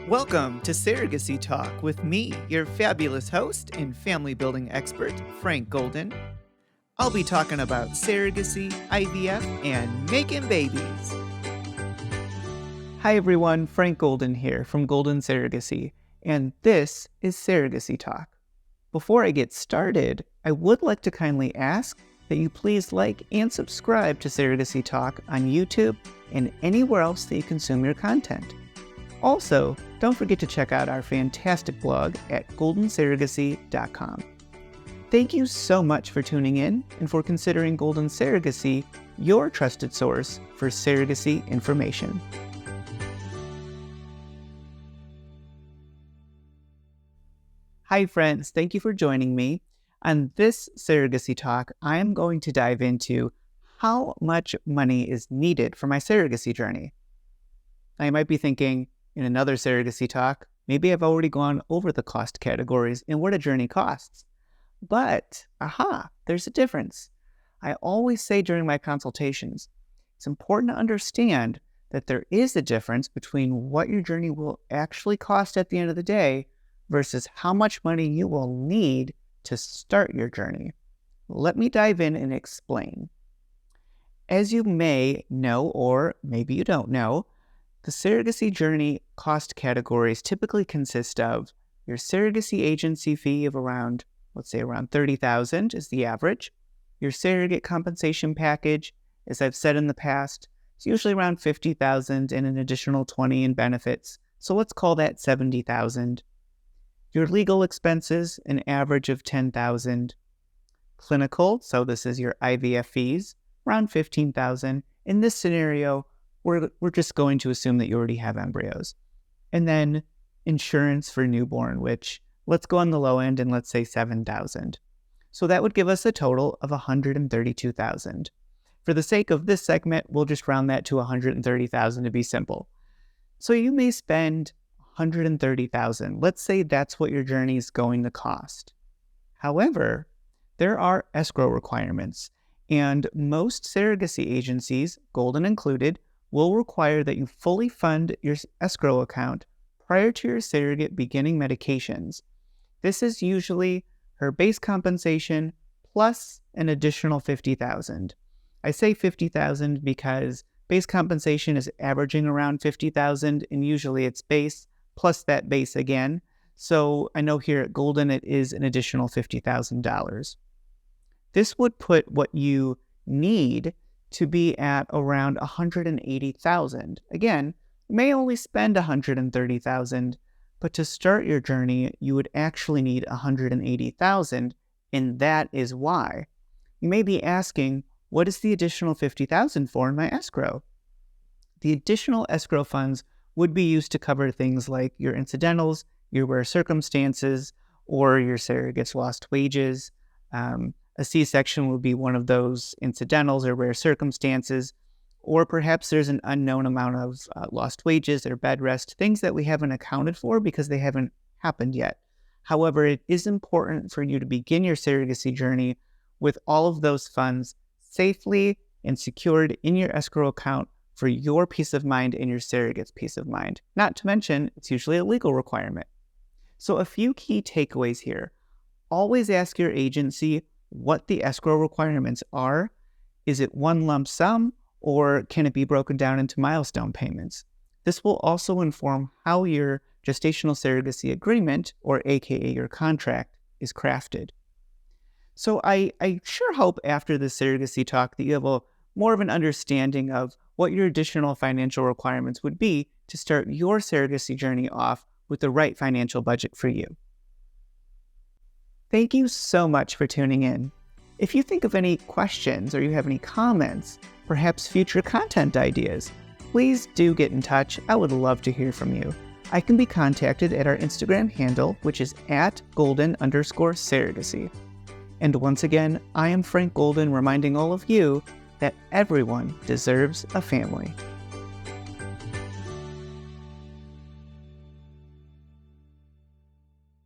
Welcome to Surrogacy Talk with me, your fabulous host and family building expert, Frank Golden. I'll be talking about surrogacy, IVF, and making babies. Hi everyone, Frank Golden here from Golden Surrogacy, and this is Surrogacy Talk. Before I get started, I would like to kindly ask that you please like and subscribe to Surrogacy Talk on YouTube and anywhere else that you consume your content. Also, don't forget to check out our fantastic blog at goldensurrogacy.com. Thank you so much for tuning in and for considering Golden Surrogacy your trusted source for surrogacy information. Hi friends, thank you for joining me. On this Surrogacy Talk, I am going to dive into how much money is needed for my surrogacy journey. Now you might be thinking, in another surrogacy talk, maybe I've already gone over the cost categories and what a journey costs. But, there's a difference. I always say during my consultations, it's important to understand that there is a difference between what your journey will actually cost at the end of the day versus how much money you will need to start your journey. Let me dive in and explain. As you may know, or maybe you don't know, the surrogacy journey cost categories typically consist of your surrogacy agency fee of around $30,000 is the average. Your surrogate compensation package, as I've said in the past, is usually around $50,000 and an additional $20,000 in benefits. So let's call that $70,000. Your legal expenses, an average of $10,000. Clinical, so this is your IVF fees, around $15,000. In this scenario, we're just going to assume that you already have embryos. And then insurance for newborn, which let's go on the low end and let's say $7,000. So that would give us a total of $132,000. For the sake of this segment, we'll just round that to $130,000 to be simple. So you may spend $130,000. Let's say that's what your journey is going to cost. However, there are escrow requirements, and most surrogacy agencies, Golden included, will require that you fully fund your escrow account prior to your surrogate beginning medications. This is usually her base compensation plus an additional $50,000. I say $50,000 because base compensation is averaging around $50,000, and usually it's base plus that base again. So I know here at Golden it is an additional $50,000. This would put what you need to be at around $180,000. Again, you may only spend $130,000, but to start your journey, you would actually need $180,000, and that is why. You may be asking, what is the additional $50,000 for in my escrow? The additional escrow funds would be used to cover things like your incidentals, your rare circumstances, or your surrogate's lost wages. A C-section would be one of those incidentals or rare circumstances, or perhaps there's an unknown amount of lost wages or bed rest, things that we haven't accounted for because they haven't happened yet. However, it is important for you to begin your surrogacy journey with all of those funds safely and secured in your escrow account for your peace of mind and your surrogate's peace of mind. Not to mention, it's usually a legal requirement. So a few key takeaways here. Always ask your agency what the escrow requirements are. Is it one lump sum, or can it be broken down into milestone payments? This will also inform how your gestational surrogacy agreement, or AKA your contract, is crafted. So I sure hope after this surrogacy talk that you have more of an understanding of what your additional financial requirements would be to start your surrogacy journey off with the right financial budget for you. Thank you so much for tuning in. If you think of any questions or you have any comments, perhaps future content ideas, please do get in touch. I would love to hear from you. I can be contacted at our Instagram handle, which is @golden_surrogacy. And once again, I am Frank Golden reminding all of you that everyone deserves a family.